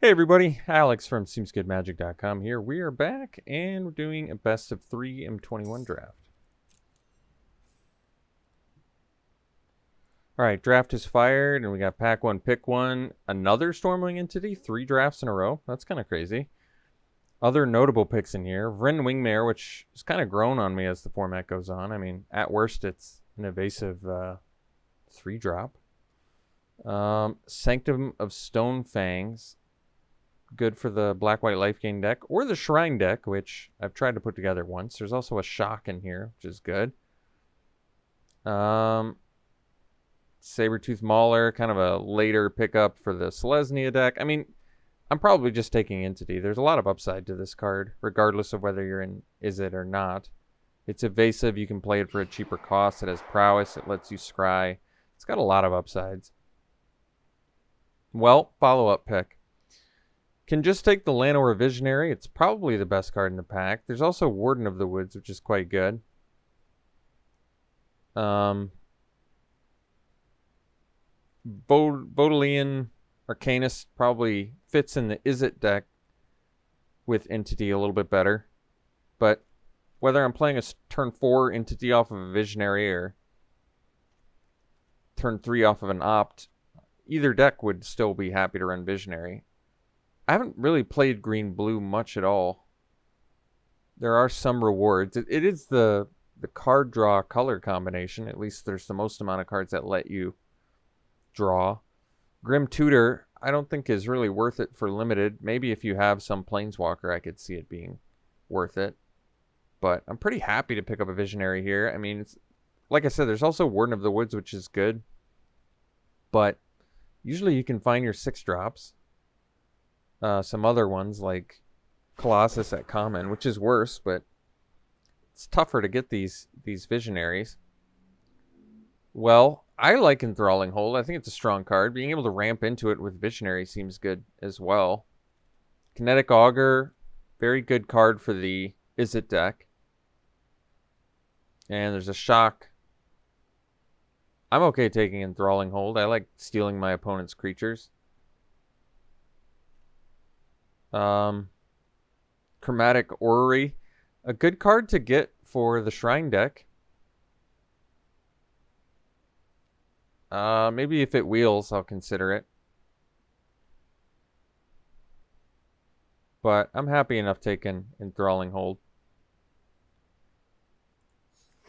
Hey everybody, Alex from SeemsGoodMagic.com here. We are back and we're doing a best of 3 M21 draft. Alright, draft is fired and we got pack 1, pick 1. Another Stormwing entity, 3 drafts in a row. That's kind of crazy. Other notable picks in here. Vryn Wingmare, which has kind of grown on me as the format goes on. I mean, at worst it's an evasive 3 drop. Sanctum of Stonefangs. Good for the black-white life gain deck or the shrine deck, which I've tried to put together once. There's also a shock in here, which is good. Sabertooth Mauler, kind of a later pickup for the Selesnya deck. I mean, I'm probably just taking Entity. There's a lot of upside to this card, regardless of whether you're in Izzet or not. It's evasive. You can play it for a cheaper cost. It has prowess. It lets you scry. It's got a lot of upsides. Well, follow-up pick. Can just take the Llanowar Visionary. It's probably the best card in the pack. There's also Warden of the Woods, which is quite good. Vodalian Arcanist probably fits in the Izzet deck with Entity a little bit better. But whether I'm playing a turn 4 Entity off of a Visionary or turn 3 off of an Opt, either deck would still be happy to run Visionary. I haven't really played green-blue much at all. There are some rewards. It is the card draw color combination. At least there's the most amount of cards that let you draw. Grim Tutor, I don't think is really worth it for limited. Maybe if you have some Planeswalker, I could see it being worth it. But I'm pretty happy to pick up a Visionary here. I mean, it's like I said, there's also Warden of the Woods, which is good. But usually you can find your 6 drops. Some other ones like Colossus at common, which is worse, but it's tougher to get these Visionaries. Well, I like Enthralling Hold. I think it's a strong card. Being able to ramp into it with Visionary seems good as well. Kinetic Augur, very good card for the Izzet deck. And there's a shock. I'm okay taking Enthralling Hold. I like stealing my opponent's creatures. Chromatic Orrery, a good card to get for the Shrine deck. Maybe if it wheels, I'll consider it. But I'm happy enough taking Enthralling Hold.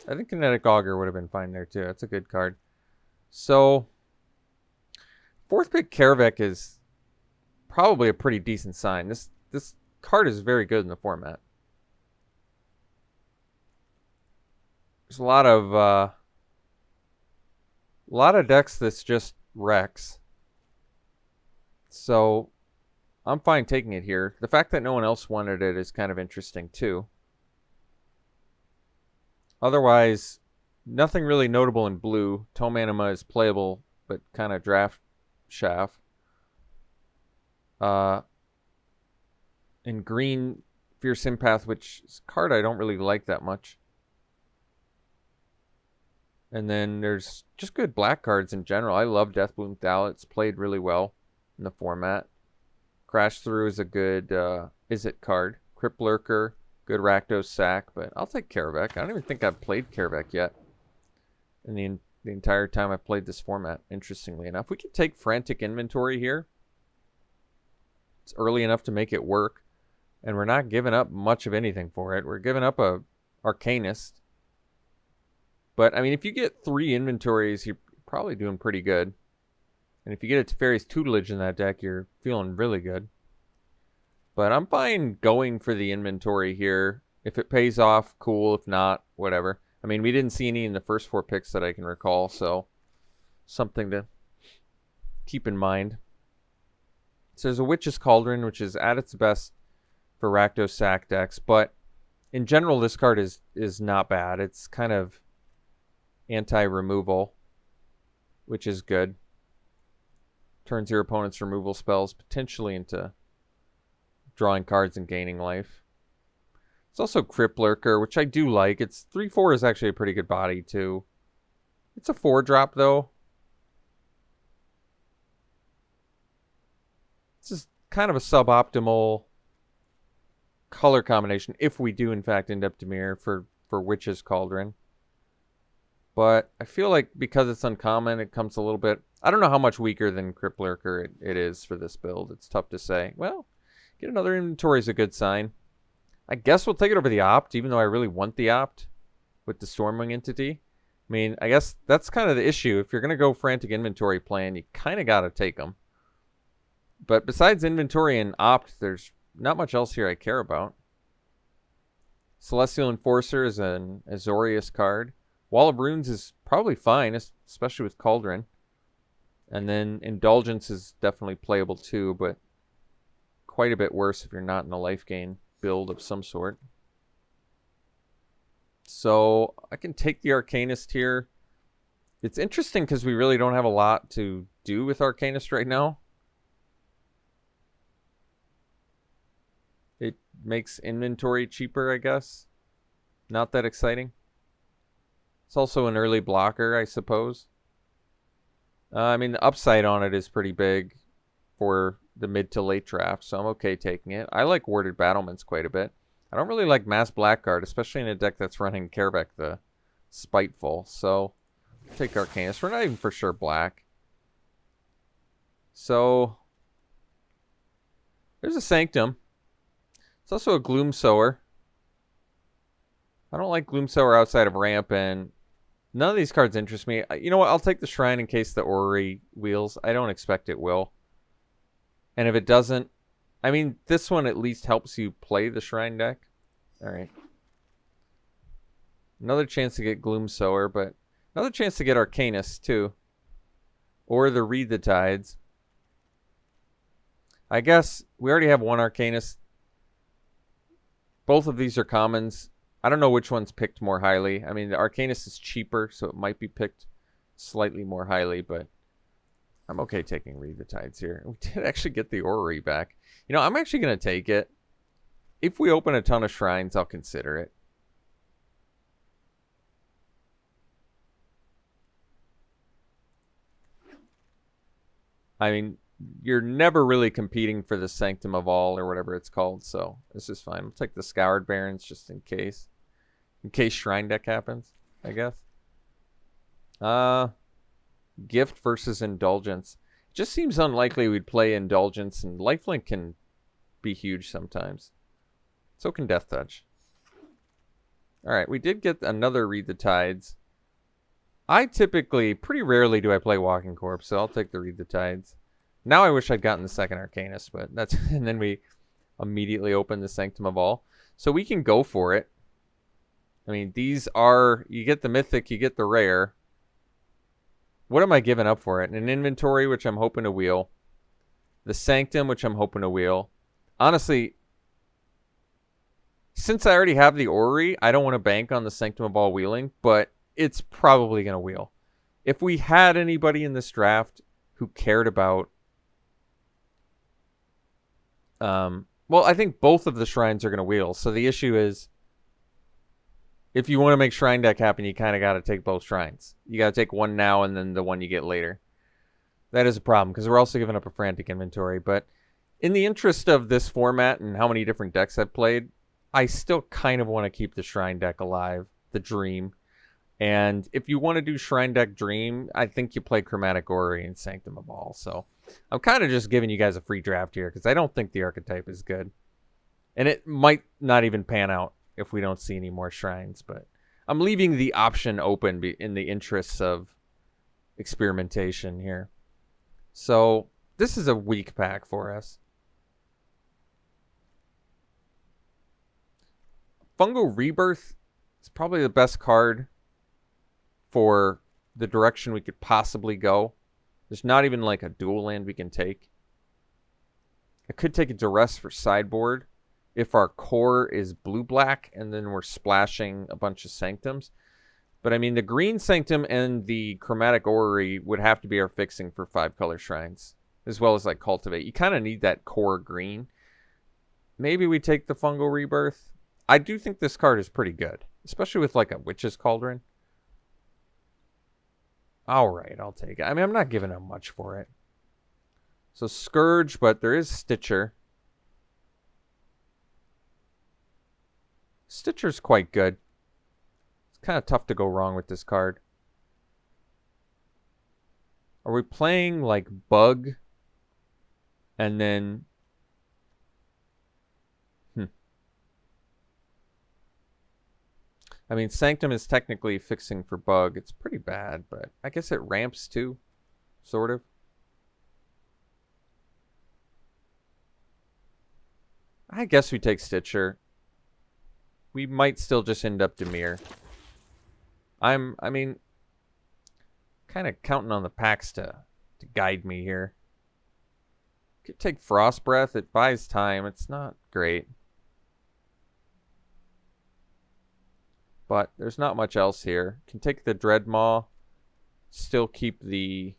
I think Kinetic Augur would have been fine there too. That's a good card. So, 4th pick Karavek is probably a pretty decent sign. This card is very good in the format. There's a lot of decks that's just Rex. So I'm fine taking it here. The fact that no one else wanted it is kind of interesting too. Otherwise, nothing really notable in blue. Tome Anima is playable, but kind of draft shaft. In green, Fierce Empath, which is a card I don't really like that much. And then there's just good black cards in general. I love Deathbloom Thal. It's played really well in the format. Crash Through is a good Izzet card. Crypt Lurker, good Rakdos Sack, but I'll take Karavek. I don't even think I've played Karavek yet in the entire time I've played this format, interestingly enough. We could take Frantic Inventory here. It's early enough to make it work. And we're not giving up much of anything for it. We're giving up a Arcanist. But, I mean, if you get 3 inventories, you're probably doing pretty good. And if you get a Teferi's Tutelage in that deck, you're feeling really good. But I'm fine going for the inventory here. If it pays off, cool. If not, whatever. I mean, we didn't see any in the first 4 picks that I can recall. So, something to keep in mind. So there's a Witch's Cauldron, which is at its best for Rakdos Sack decks, but in general, this card is not bad. It's kind of anti-removal, which is good. Turns your opponent's removal spells potentially into drawing cards and gaining life. It's also Crypt Lurker, which I do like. It's 3/4 is actually a pretty good body too. It's a 4-drop though. This is kind of a suboptimal color combination if we do in fact end up Dimir for Witch's Cauldron. But I feel like because it's uncommon, it comes a little bit... I don't know how much weaker than Crypt Lurker it is for this build. It's tough to say. Well, get another inventory is a good sign. I guess we'll take it over the Opt, even though I really want the Opt with the Stormwing entity. I mean, I guess that's kind of the issue. If you're going to go Frantic Inventory plan, you kind of got to take them. But besides inventory and Opt, there's not much else here I care about. Celestial Enforcer is an Azorius card. Wall of Runes is probably fine, especially with Cauldron. And then Indulgence is definitely playable too, but quite a bit worse if you're not in a life gain build of some sort. So I can take the Arcanist here. It's interesting because we really don't have a lot to do with Arcanist right now. It makes inventory cheaper, I guess. Not that exciting. It's also an early blocker, I suppose. I mean, the upside on it is pretty big for the mid to late draft, so I'm okay taking it. I like Warded Battlements quite a bit. I don't really like Mass Blackguard, especially in a deck that's running Kaervek the Spiteful, so I'll take Arcanist. We're not even for sure black. So, there's a Sanctum. It's also a Gloomsower. I don't like Gloomsower outside of ramp, and none of these cards interest me. You know what? I'll take the Shrine in case the Orrery wheels. I don't expect it will. And if it doesn't, I mean, this one at least helps you play the Shrine deck. Alright. Another chance to get Gloomsower, but another chance to get Arcanist, too. Or the Read the Tides. I guess we already have one Arcanist. Both of these are commons. I don't know which one's picked more highly. I mean, the Arcanist is cheaper, so it might be picked slightly more highly, but I'm okay taking Read the Tides here. We did actually get the Orrery back. You know, I'm actually going to take it. If we open a ton of Shrines, I'll consider it. I mean, you're never really competing for the Sanctum of All or whatever it's called, so this is fine. We'll take the Scoured Barrens just in case. In case Shrine deck happens, I guess. Gift versus Indulgence. It just seems unlikely we'd play Indulgence, and Lifelink can be huge sometimes. So can Death Touch. Alright, we did get another Read the Tides. I typically, pretty rarely do I play Walking Corpse, so I'll take the Read the Tides. Now I wish I'd gotten the second Arcanist, but that's... And then we immediately open the Sanctum of All. So we can go for it. I mean, these are... You get the Mythic, you get the Rare. What am I giving up for it? An Inventory, which I'm hoping to wheel. The Sanctum, which I'm hoping to wheel. Honestly, since I already have the Orrery, I don't want to bank on the Sanctum of All wheeling, but it's probably going to wheel. If we had anybody in this draft who cared about... well, I think both of the Shrines are going to wheel, so the issue is... If you want to make Shrine deck happen, you kind of got to take both Shrines. You got to take one now and then the one you get later. That is a problem, because we're also giving up a Frantic Inventory. But in the interest of this format and how many different decks I've played, I still kind of want to keep the Shrine deck alive, the Dream. And if you want to do Shrine deck Dream, I think you play Chromatic Orrery and Sanctum of All. So I'm kind of just giving you guys a free draft here, because I don't think the archetype is good. And it might not even pan out if we don't see any more Shrines, but I'm leaving the option open in the interests of experimentation here. So this is a weak pack for us. Fungal Rebirth is probably the best card for the direction we could possibly go. There's not even like a dual land we can take. I could take a Duress for sideboard if our core is blue-black, and then we're splashing a bunch of Sanctums. But I mean, the green Sanctum and the Chromatic Orrery would have to be our fixing for 5-color Shrines, as well as like Cultivate. You kind of need that core green. Maybe we take the Fungal Rebirth. I do think this card is pretty good, especially with like a Witch's Cauldron. Alright, I'll take it. I mean, I'm not giving up much for it. So Scourge, but there is Stitcher. Stitcher's quite good. It's kind of tough to go wrong with this card. Are we playing like Bug? And then... I mean, Sanctum is technically fixing for Bug. It's pretty bad, but I guess it ramps too. Sort of. I guess we take Stitcher. We might still just end up Dimir. I mean, kind of counting on the packs to guide me here. Could take Frost Breath. It buys time. It's not great. But there's not much else here. Can take the Dreadmaw. Still keep the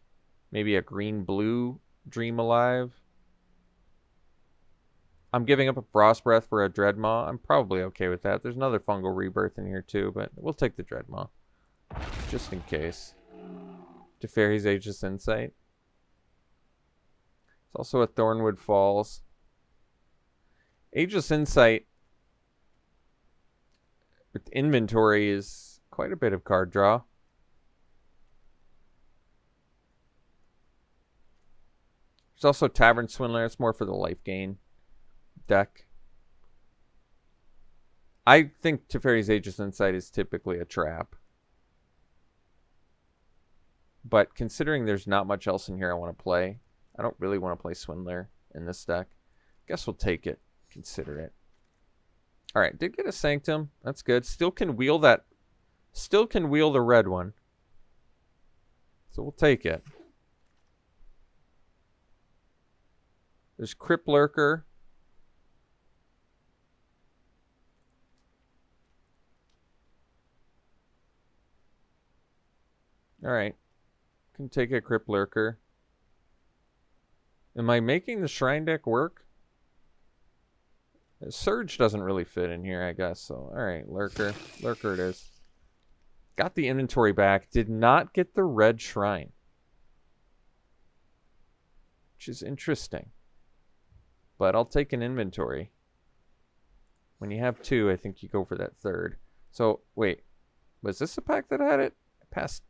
maybe a green-blue Dream alive. I'm giving up a Frost Breath for a Dreadmaw. I'm probably okay with that. There's another Fungal Rebirth in here too, but we'll take the Dreadmaw. Just in case. Teferi's Aegis Insight. It's also a Thornwood Falls. Aegis Insight with inventory is quite a bit of card draw. There's also Tavern Swindler. It's more for the life gain deck. I think Teferi's Aegis Insight is typically a trap. But considering there's not much else in here I want to play, I don't really want to play Swindler in this deck. Guess we'll take it. Consider it. Alright, did get a Sanctum. That's good. Still can wheel that. Still can wheel the red one. So we'll take it. There's Crypt Lurker. Alright. Can take a Crypt Lurker. Am I making the Shrine deck work? Surge doesn't really fit in here, I guess. So, alright, Lurker. Lurker it is. Got the inventory back. Did not get the red Shrine. Which is interesting. But I'll take an inventory. When you have two, I think you go for that third. So, wait. Was this a pack that had it? I passed.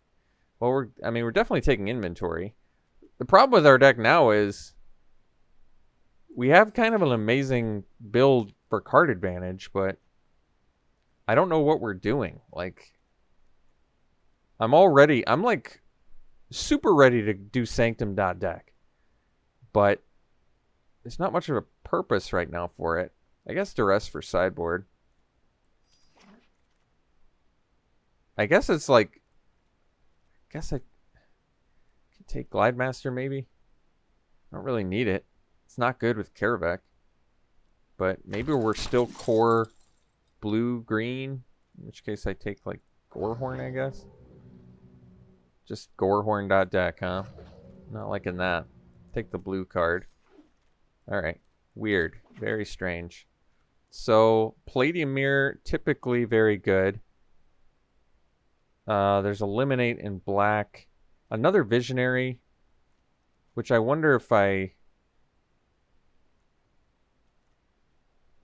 Well, we're definitely taking inventory. The problem with our deck now is we have kind of an amazing build for card advantage, but I don't know what we're doing. Like, I'm like super ready to do Sanctum.deck, but there's not much of a purpose right now for it. I guess Duress for sideboard. I guess it's like, I guess I can take Glide Master maybe. I don't really need it. It's not good with Karavek. But maybe we're still core blue-green. In which case I take like Gorehorn, I guess. Just Gorehorn.deck, huh? Not liking that. Take the blue card. Alright. Weird. Very strange. So, Palladium Mirror, typically very good. There's Eliminate in black. Another Visionary, which I wonder if I...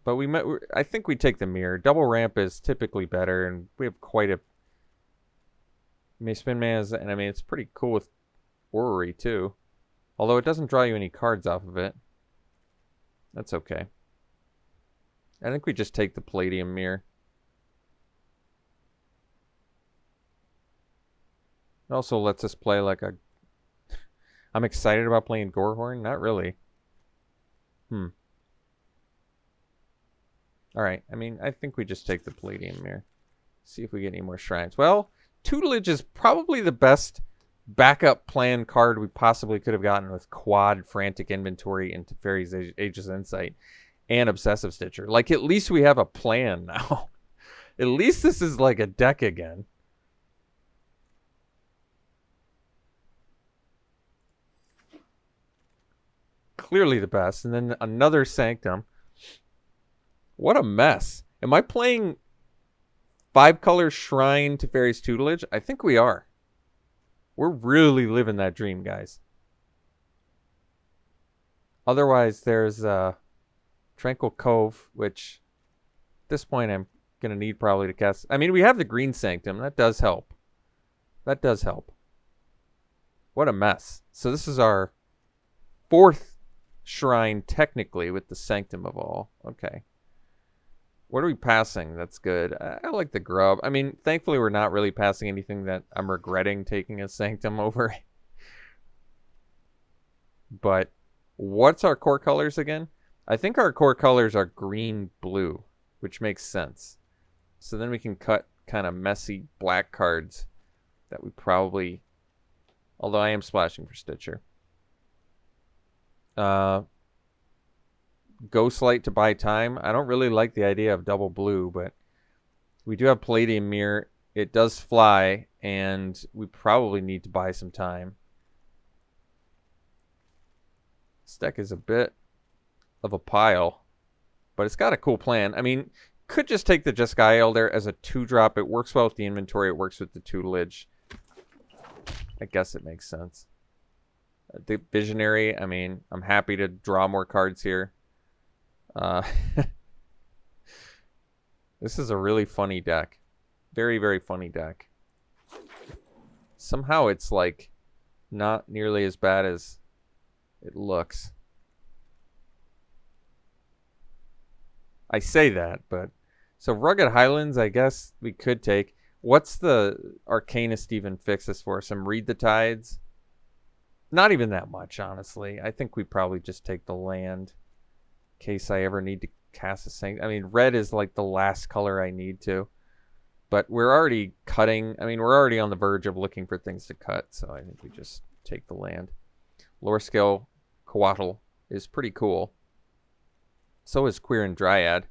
But I think we take the Mirror. Double Ramp is typically better, and we have quite a... Spin Man is, and I mean, it's pretty cool with Orrery, too. Although it doesn't draw you any cards off of it. That's okay. I think we just take the Palladium Mirror. It also lets us play like a... I'm excited about playing Gorehorn? Not really. Alright, I mean, I think we just take the Palladium Mirror. See if we get any more shrines. Well, Tutelage is probably the best backup plan card we possibly could have gotten with quad Frantic Inventory into Teferi's Aegis Insight and Obsessive Stitcher. Like, at least we have a plan now. At least this is like a deck again. Clearly the best. And then another Sanctum. What a mess. Am I playing 5-color Shrine Teferi's Tutelage? I think we are. We're really living that dream, guys. Otherwise, there's Tranquil Cove, which at this point I'm going to need probably to cast. I mean, we have the Green Sanctum. That does help. That does help. What a mess. So this is our 4th shrine, technically, with the Sanctum of All. Okay. What are we passing? That's good. I like the grub. I mean, thankfully we're not really passing anything that I'm regretting taking a Sanctum over. But what's our core colors again? I think our core colors are green, blue, which makes sense. So then we can cut kind of messy black cards that we probably... Although I am splashing for Stitcher. Ghostlight to buy time. I don't really like the idea of double blue, but we do have Palladium Mirror. It does fly, and we probably need to buy some time. This deck is a bit of a pile, but it's got a cool plan. I mean, could just take the Jeskai Elder as a 2-drop. It works well with the inventory. It works with the tutelage. I guess it makes sense. The Visionary, I mean, I'm happy to draw more cards here. This is a really funny deck. Very, very funny deck. Somehow it's like not nearly as bad as it looks. I say that, but... So Rugged Highlands, I guess we could take. What's the Arcanist even fix this for? Some Read the Tides? Not even that much, honestly. I think we probably just take the land in case I ever need to cast a Sanctum. I mean, red is like the last color I need to. But we're already cutting. I mean, we're already on the verge of looking for things to cut, so I think we just take the land. Lore Scale Coatl is pretty cool. So is Queer and Dryad.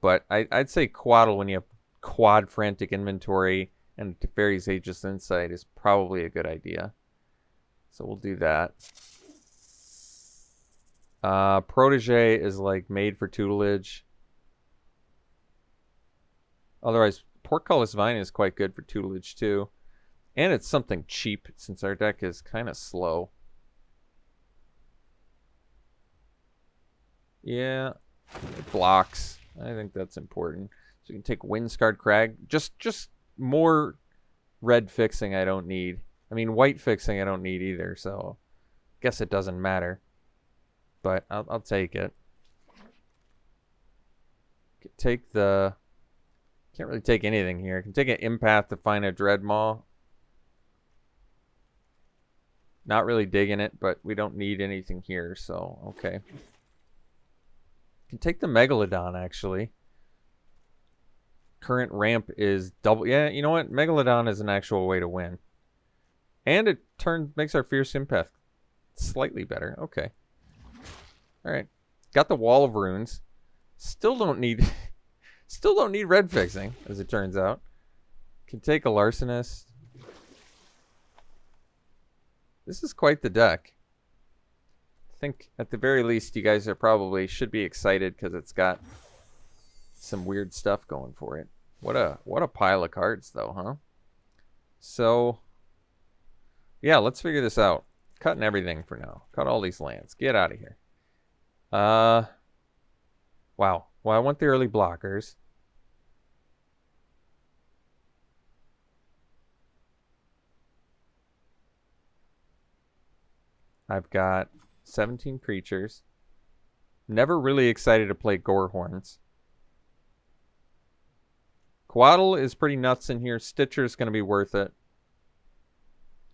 But I'd say Coatl, when you have quad Frantic Inventory and Teferi's Aegis Insight, is probably a good idea. So we'll do that. Protege is like made for tutelage. Otherwise, Portcullis Vine is quite good for tutelage too. And it's something cheap since our deck is kind of slow. Yeah, it blocks. I think that's important. So you can take Windscarred Crag. Just more red fixing I don't need. I mean, white fixing I don't need either, so I guess it doesn't matter. But I'll take it. Take the... Can't really take anything here. I can take an Empath to find a Dreadmaw. Not really digging it, but we don't need anything here, so okay. Can take the Megalodon, actually. Current ramp is double. Yeah, you know what? Megalodon is an actual way to win. And it makes our Fierce Empath slightly better. Okay. Alright. Got the Wall of Runes. Still don't need red fixing, as it turns out. Can take a Larcenist. This is quite the deck. I think at the very least you guys should be excited because it's got some weird stuff going for it. What a pile of cards though, huh? So yeah, let's figure this out. Cutting everything for now. Cut all these lands. Get out of here. Wow. Well, I want the early blockers. I've got 17 creatures. Never really excited to play Gorehorns. Coatl is pretty nuts in here. Stitcher's going to be worth it.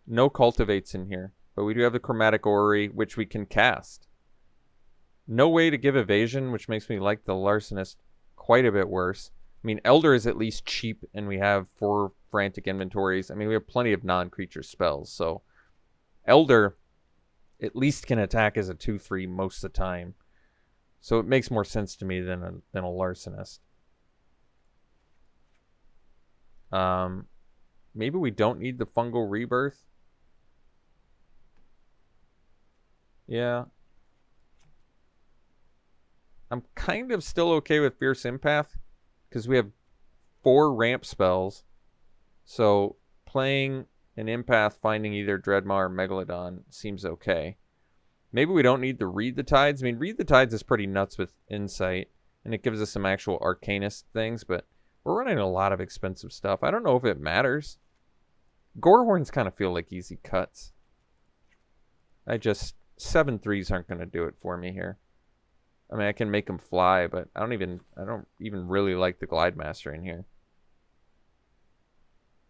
No Cultivates in here. But we do have the Chromatic Orrery, which we can cast. No way to give evasion, which makes me like the Larcenist quite a bit worse. I mean, Elder is at least cheap, and we have 4 Frantic Inventories. I mean, we have plenty of non-creature spells, so... Elder at least can attack as a 2/3 most of the time. So it makes more sense to me than a Larcenist. Maybe we don't need the Fungal Rebirth. Yeah. I'm kind of still okay with Fierce Empath because we have 4 ramp spells. So playing an Empath, finding either Dreadmaw or Megalodon seems okay. Maybe we don't need to Read the Tides. I mean, Read the Tides is pretty nuts with Insight, and it gives us some actual Arcanist things, but we're running a lot of expensive stuff. I don't know if it matters. Gorehorns kind of feel like easy cuts. 7/3s aren't going to do it for me here. I mean, I can make them fly, but I don't even really like the Glide Master in here.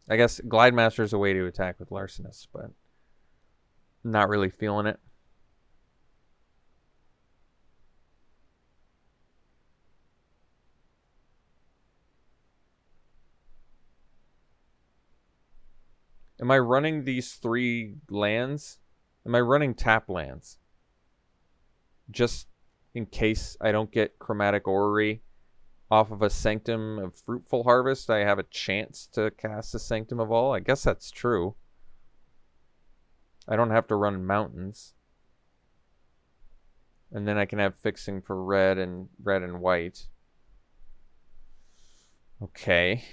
I guess Glide Master is a way to attack with Larcenist, but not really feeling it. Am I running these 3 lands? Am I running tap lands? Just in case I don't get Chromatic Orrery off of a Sanctum of Fruitful Harvest, I have a chance to cast a Sanctum of All. I guess that's true. I don't have to run Mountains. And then I can have fixing for red and white. Okay.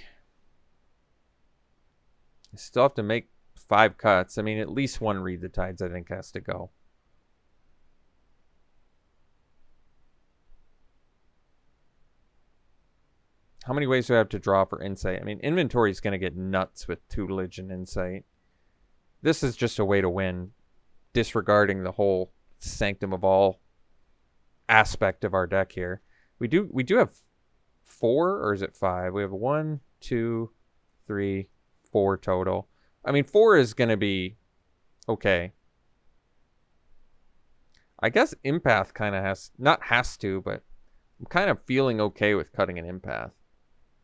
I still have to make 5 cuts. I mean, at least 1 Read the Tides, I think, has to go. How many ways do I have to draw for Insight? I mean, inventory is going to get nuts with Tutelage and Insight. This is just a way to win, disregarding the whole Sanctum of All aspect of our deck here. We do have 4, or is it 5? We have 1, 2, 3, 4 total. I mean, 4 is going to be okay. I guess Empath kind of has to, but I'm kind of feeling okay with cutting an Empath.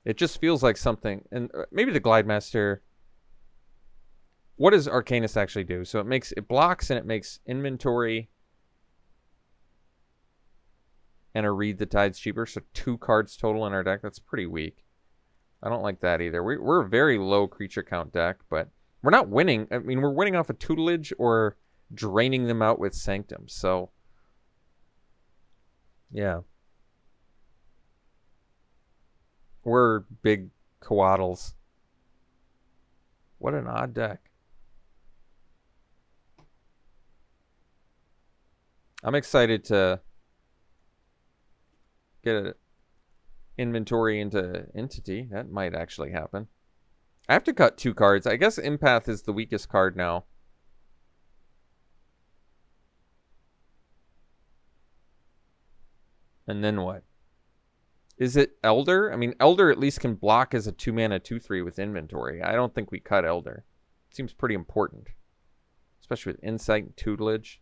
It just feels like something, and maybe the Glide Master. What does Arcanist actually do? So it blocks and it makes inventory and a Read the Tides cheaper. So 2 cards total in our deck. That's pretty weak. I don't like that either. We're a very low creature count deck, but we're not winning. I mean, we're winning off of Tutelage or draining them out with Sanctum. So, yeah. We're big coaddles. What an odd deck. I'm excited to get an inventory into Entity. That might actually happen. I have to cut 2 cards. I guess Empath is the weakest card now. And then what? Is it Elder? I mean, Elder at least can block as a 2-mana 2/3 with inventory. I don't think we cut Elder. Seems pretty important. Especially with Insight and Tutelage.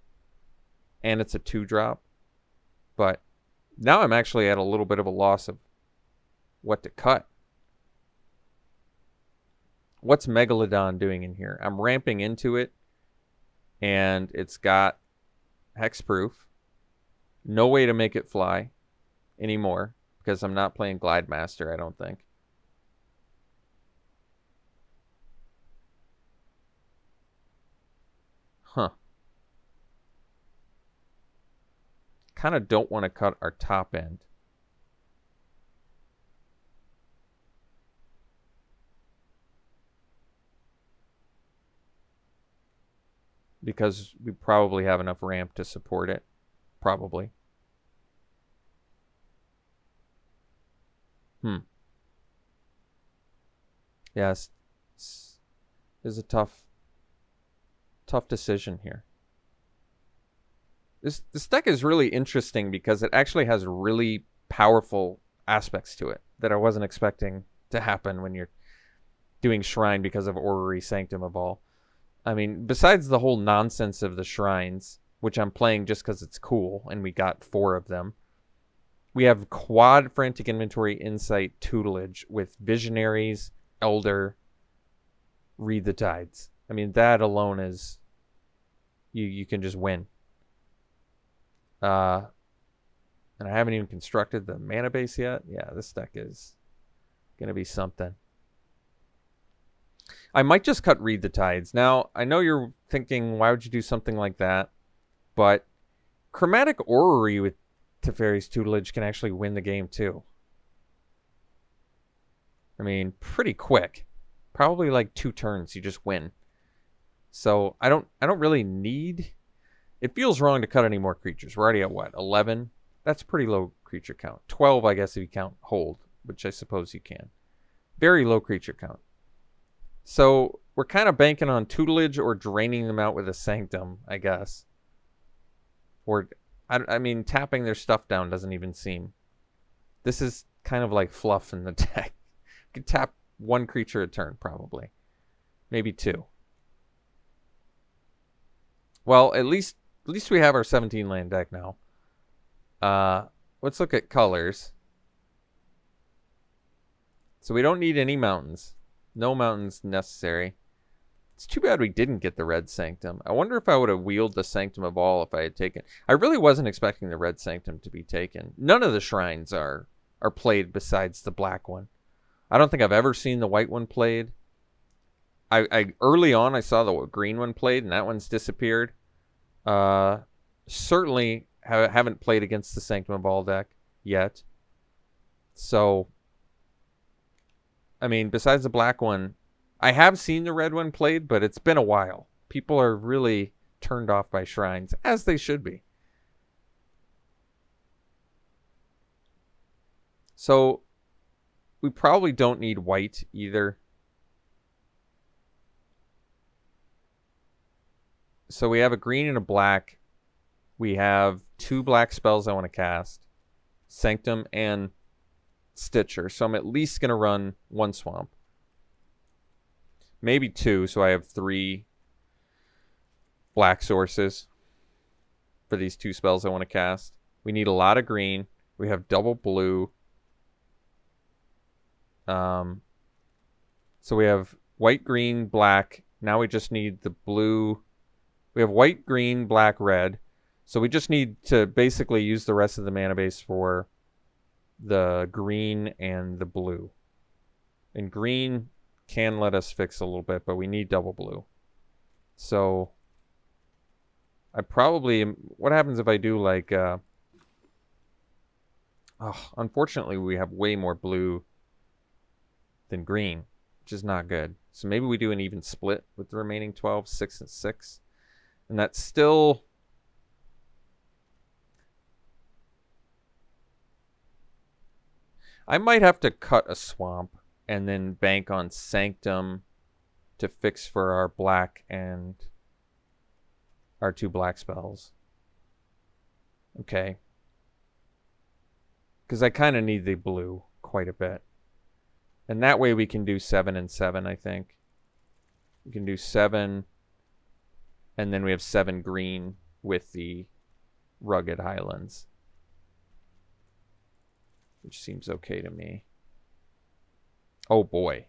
And it's a 2-drop. But now I'm actually at a little bit of a loss of what to cut. What's Megalodon doing in here? I'm ramping into it. And it's got hexproof. No way to make it fly anymore. Because I'm not playing Glide Master, I don't think. Huh. Kind of don't want to cut our top end. Because we probably have enough ramp to support it. Probably. Yes, is a tough decision here. This deck is really interesting because it actually has really powerful aspects to it that I wasn't expecting to happen when you're doing Shrine because of Orrery Sanctum of All. I mean, besides the whole nonsense of the Shrines, which I'm playing just because it's cool, and we got 4 of them, we have quad Frantic Inventory, Insight, Tutelage with Visionaries, Elder, Read the Tides. I mean, that alone is... You can just win. And I haven't even constructed the mana base yet. Yeah, this deck is going to be something. I might just cut Read the Tides. Now, I know you're thinking, why would you do something like that? But Chromatic Orrery with Teferi's Tutelage can actually win the game too. I mean, pretty quick. Probably like 2 turns, you just win. So I don't really need It feels wrong to cut any more creatures. We're already at what, 11? That's pretty low creature count. 12, I guess, if you count hold, which I suppose you can. Very low creature count. So we're kind of banking on tutelage or draining them out with a Sanctum, I guess. Or, I mean, tapping their stuff down doesn't even seem. This is kind of like fluff in the deck. You could tap one creature a turn, probably. Maybe two. Well, at least we have our 17 land deck now. Let's look at colors. So we don't need any mountains. No mountains necessary. It's too bad we didn't get the red Sanctum. I wonder if I would have wheeled the Sanctum of All if I had taken. I really wasn't expecting the red Sanctum to be taken. None of the shrines are played besides the black one. I don't think I've ever seen the white one played. I early on I saw the green one played, and that one's disappeared. Certainly haven't played against the Sanctum of All deck yet. So, I mean, besides the black one, I have seen the red one played, but it's been a while. People are really turned off by shrines, as they should be. So, we probably don't need white either. So we have a green and a black. We have 2 black spells I want to cast. Sanctum and Stitcher. So I'm at least going to run 1 swamp. Maybe 2, so I have 3 black sources for these 2 spells I want to cast. We need a lot of green. We have double blue. So we have white, green, black. Now we just need the blue. We have white, green, black, red. So we just need to basically use the rest of the mana base for the green and the blue. And green can let us fix a little bit, but we need double blue. So I probably... What happens if I do like... unfortunately, we have way more blue than green, which is not good. So maybe we do an even split with the remaining 12, 6 and 6. And that's still... I might have to cut a swamp and then bank on Sanctum to fix for our black and our 2 black spells. Okay. Because I kind of need the blue quite a bit. And that way we can do 7 and 7, I think. We can do 7, and then we have 7 green with the Rugged Highlands, which seems okay to me. Oh boy.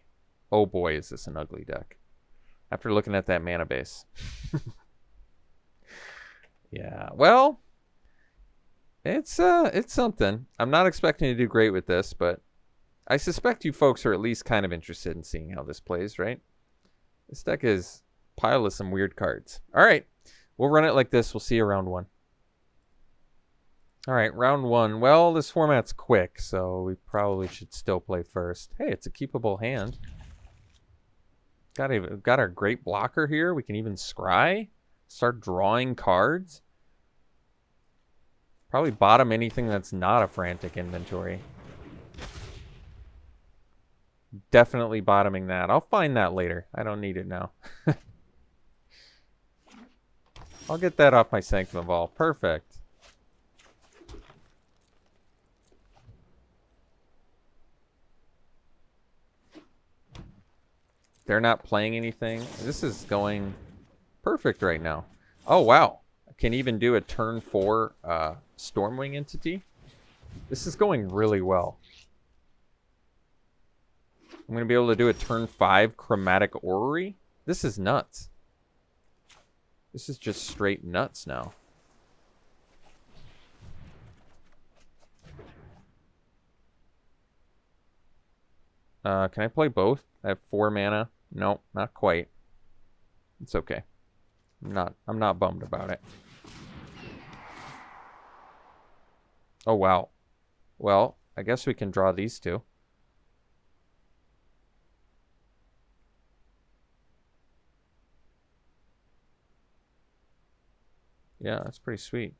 Oh boy, is this an ugly deck. After looking at that mana base. Yeah, well, it's something. I'm not expecting to do great with this, but I suspect you folks are at least kind of interested in seeing how this plays, right? This deck is a pile of some weird cards. All right, we'll run it like this. We'll see you round 1. All right, round 1. Well, this format's quick, so we probably should still play first. Hey, it's a keepable hand. Got our great blocker here. We can even scry. Start drawing cards. Probably bottom anything that's not a frantic inventory. Definitely bottoming that. I'll find that later. I don't need it now. I'll get that off my Sanctum of All. Perfect. They're not playing anything. This is going perfect right now. Oh, wow. I can even do a turn 4 Stormwing entity. This is going really well. I'm going to be able to do a turn 5 Chromatic Orrery. This is nuts. This is just straight nuts now. Can I play both? I have 4 mana. No, not quite. It's okay. I'm not bummed about it. Oh, wow. Well, I guess we can draw these 2. Yeah, that's pretty sweet.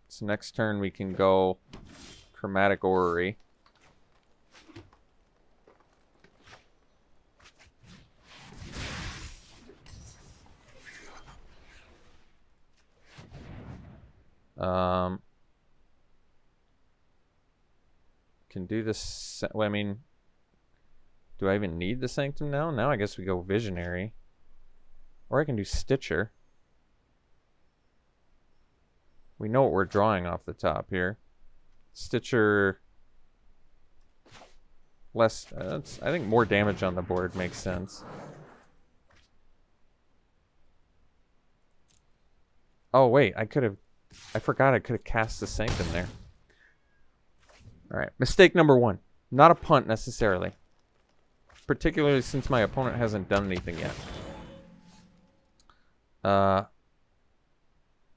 So next turn we can go Chromatic Orrery. Can do this. Well, I mean, do I even need the Sanctum now? Now I guess we go Visionary. Or I can do Stitcher. We know what we're drawing off the top here. Stitcher, less, I think more damage on the board makes sense. Oh wait, I forgot I could have cast the Sanctum there. Alright, mistake number 1. Not a punt necessarily. Particularly since my opponent hasn't done anything yet.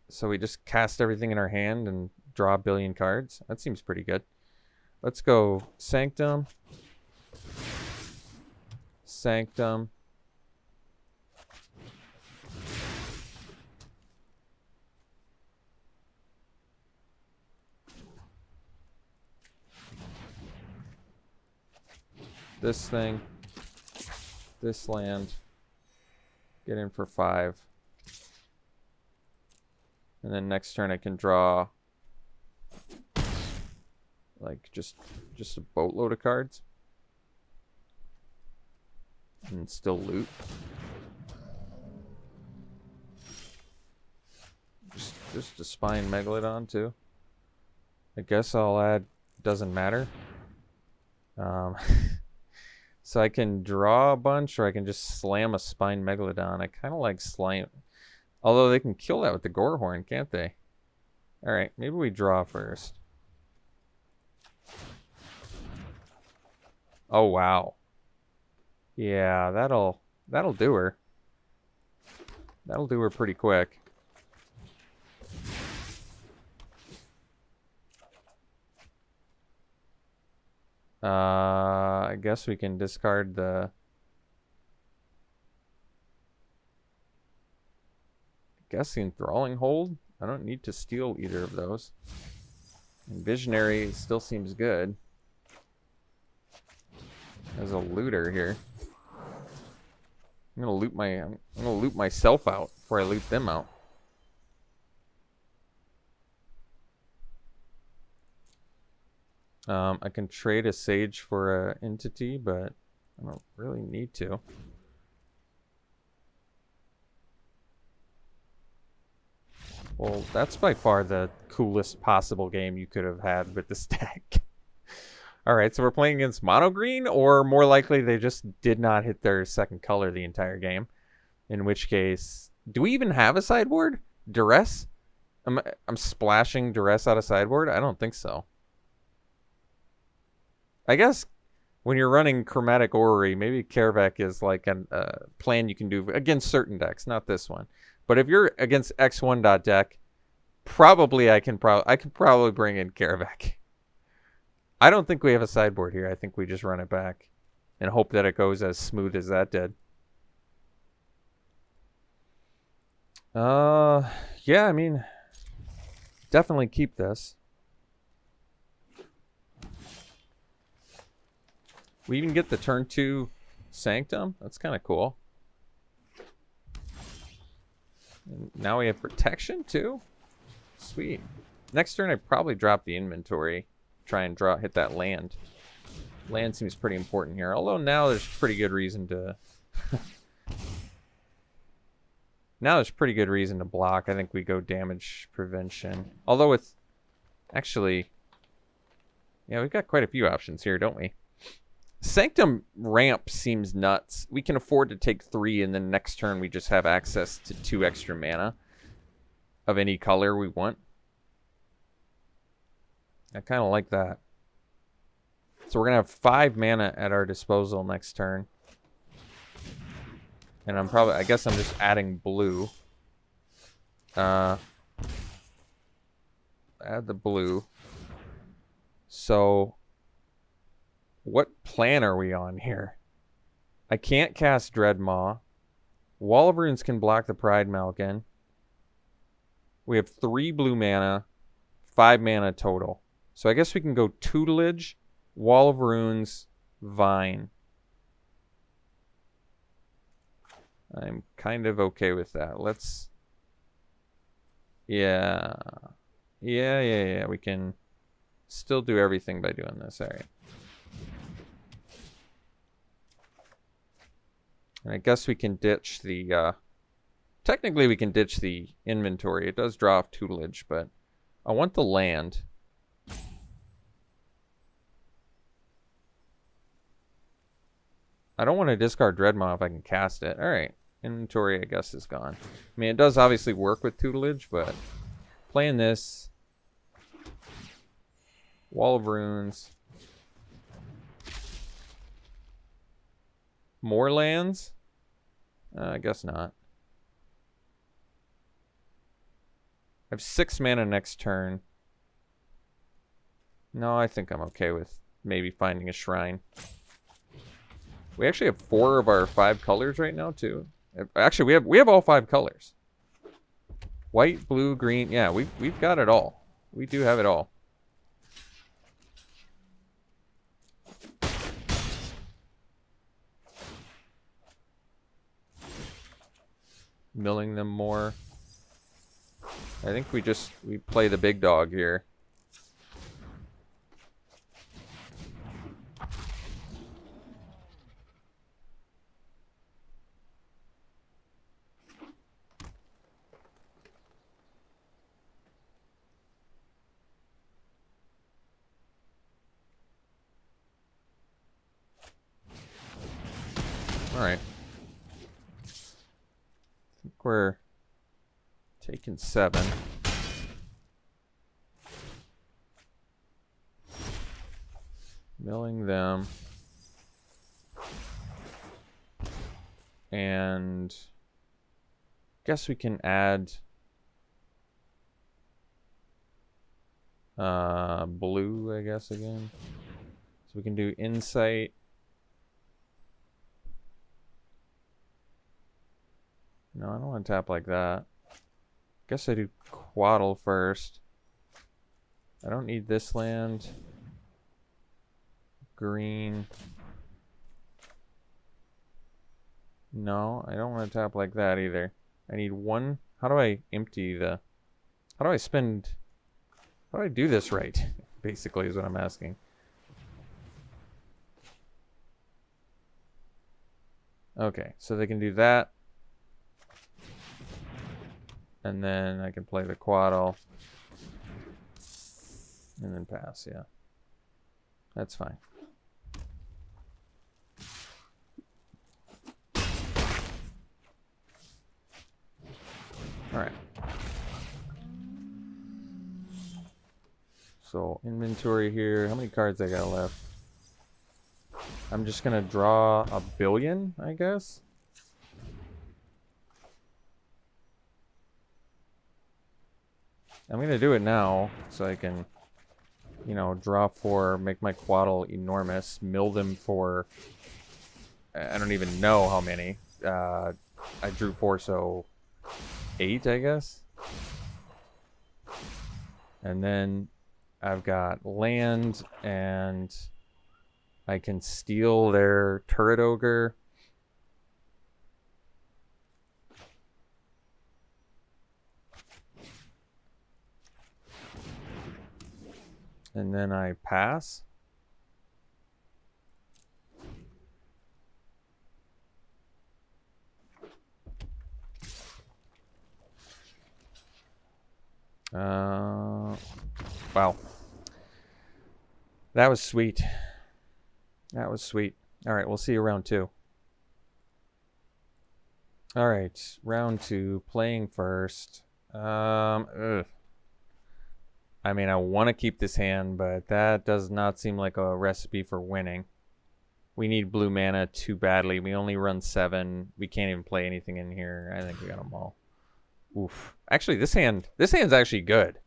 So we just cast everything in our hand and draw a billion cards. That seems pretty good. Let's go Sanctum. Sanctum. This thing. This land. Get in for 5. And then next turn I can draw like just a boatload of cards. And still loot. Just a Spine Megalodon too. I guess I'll add doesn't matter. So I can draw a bunch or I can just slam a Spine Megalodon. I kind of like slam. Although they can kill that with the Gorehorn, can't they? Alright, maybe we draw first. Oh, wow. Yeah, that'll do her. That'll do her pretty quick. I guess we can discard the... Guess the Enthralling Hold. I don't need to steal either of those. And Visionary still seems good. As a looter here. I'm gonna loot myself out before I loot them out. I can trade a Sage for an entity, but I don't really need to. Well, that's by far the coolest possible game you could have had with this deck. Alright, so we're playing against mono green, or more likely they just did not hit their second color the entire game. In which case, do we even have a sideboard? Duress? I'm splashing Duress out of sideboard? I don't think so. I guess when you're running Chromatic Orrery, maybe Kaervek is like a plan you can do against certain decks, not this one. But if you're against X1 deck, probably I can probably bring in Kaervek. I don't think we have a sideboard here. I think we just run it back and hope that it goes as smooth as that did. Yeah, I mean, definitely keep this. We even get the turn 2 Sanctum. That's kind of cool. And now we have protection too. Sweet. Next turn I probably drop the inventory. Try and hit that land. Land seems pretty important here. Although now there's pretty good reason to... now there's pretty good reason to block. I think we go damage prevention. Although it's... Actually... Yeah, we've got quite a few options here, don't we? Sanctum ramp seems nuts. We can afford to take 3, and then next turn we just have access to 2 extra mana of any color we want. I kind of like that. So we're going to have 5 mana at our disposal next turn. And I guess I'm just adding blue. Add the blue. So... what plan are we on here? I can't cast Dreadmaw. Wall of Runes can block the Pride Malkin. We have 3 blue mana, 5 mana total. So I guess we can go Tutelage, Wall of Runes, Vine. I'm kind of okay with that. Let's... Yeah. Yeah. We can still do everything by doing this. All right. And I guess we can ditch the... Technically, we can ditch the inventory. It does draw off Tutelage, but I want the land. I don't want to discard Dreadmaw if I can cast it. All right. Inventory, I guess, is gone. I mean, it does obviously work with Tutelage, but playing this... Wall of Runes. More lands? I guess not. I have 6 mana next turn. No, I think I'm okay with maybe finding a shrine. We actually have 4 of our 5 colors right now, too. Actually, we have all 5 colors. White, blue, green. Yeah, we've got it all. We do have it all. Milling them more. I think we play the big dog here. All right. I think we're taking 7. Milling them. And guess we can add blue, I guess, again. So we can do insight. No, I don't want to tap like that. Guess I do Quaddle first. I don't need this land. Green. No, I don't want to tap like that either. I need 1. How do I empty the... How do I spend... How do I do this right? Basically is what I'm asking. Okay, so they can do that. And then I can play the Quaddle. And then pass, yeah. That's fine. Alright. So, inventory here. How many cards I got left? I'm just gonna draw a billion, I guess. I'm gonna do it now so I can, you know, draw 4, make my Quaddle enormous, mill them for, I don't even know how many. I drew 4, so 8, I guess. And then I've got land, and I can steal their Turret Ogre. And then I pass. Wow. That was sweet. That was sweet. All right, we'll see you round 2. All right, round 2, playing first. Ugh. I mean, I want to keep this hand, but that does not seem like a recipe for winning. We need blue mana too badly. We only run 7. We can't even play anything in here. I think we got them all. Oof. Actually, this hand's actually good.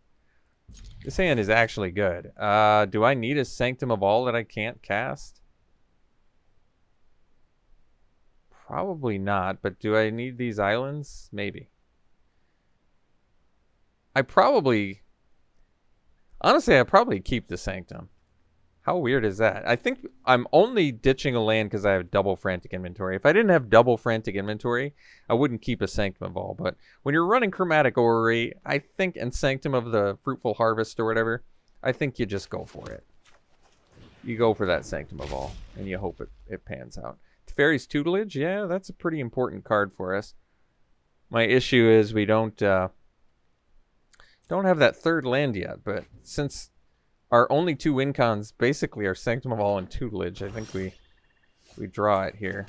This hand is actually good. Do I need a Sanctum of All that I can't cast? Probably not, but do I need these islands? Maybe. Honestly, I probably keep the Sanctum. How weird is that? I think I'm only ditching a land because I have double Frantic Inventory. If I didn't have double Frantic Inventory, I wouldn't keep a Sanctum of All. But when you're running Chromatic Orrery, I think, and Sanctum of the Fruitful Harvest or whatever, I think you just go for it. You go for that Sanctum of All, and you hope it pans out. Teferi's Tutelage, yeah, that's a pretty important card for us. My issue is we don't have that third land yet, but since our only two win cons basically are Sanctum of All and Tutelage, I think we draw it here.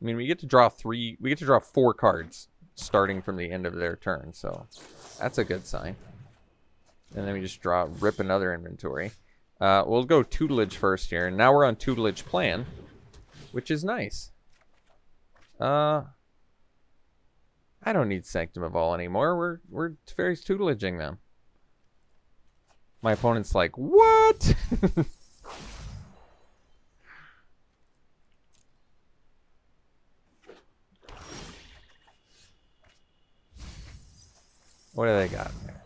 I mean, we get to draw 4 cards starting from the end of their turn, so that's a good sign. And then we just rip another inventory. We'll go Tutelage first here, and now we're on Tutelage Plan, which is nice. I don't need Sanctum of All anymore. We're Teferi's Tutelaging them. My opponent's like, what? What do they got in there?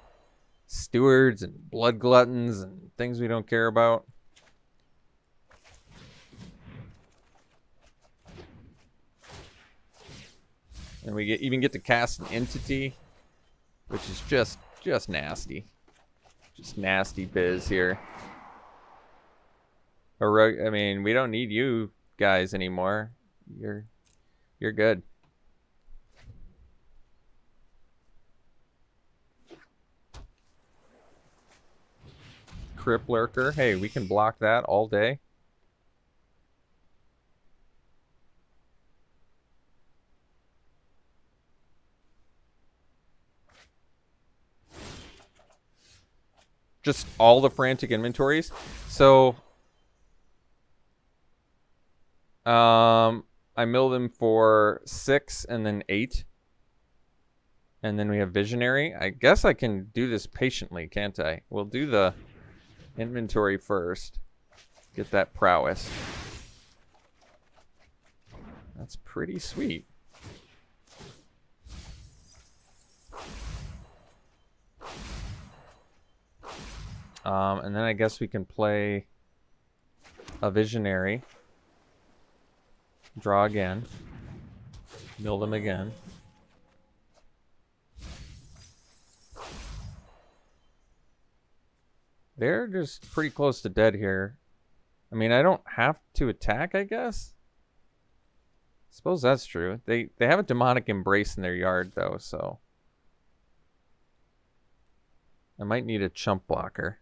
Stewards and Blood Gluttons and things we don't care about. And we even get to cast an entity, which is just nasty. Just nasty biz here. I mean, we don't need you guys anymore. You're good. Crypt Lurker. Hey, we can block that all day. Just all the Frantic Inventories. So I mill them for 6 and then 8. And then we have Visionary. I guess I can do this patiently, can't I? We'll do the inventory first. Get that prowess. That's pretty sweet. And then I guess we can play a Visionary. Draw again. Mill them again. They're just pretty close to dead here. I mean, I don't have to attack, I guess. Suppose that's true. They have a Demonic Embrace in their yard, though, so I might need a chump blocker.